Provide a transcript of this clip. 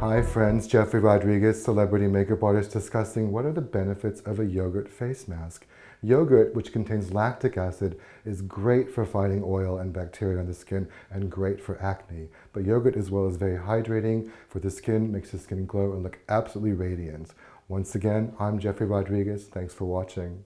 Hi friends, Geoffrey Rodriguez, celebrity makeup artist, discussing what are the benefits of a yogurt face mask. Yogurt, which contains lactic acid, is great for fighting oil and bacteria on the skin and great for acne. But yogurt as well is very hydrating for the skin, makes the skin glow and look absolutely radiant. Once again, I'm Geoffrey Rodriguez. Thanks for watching.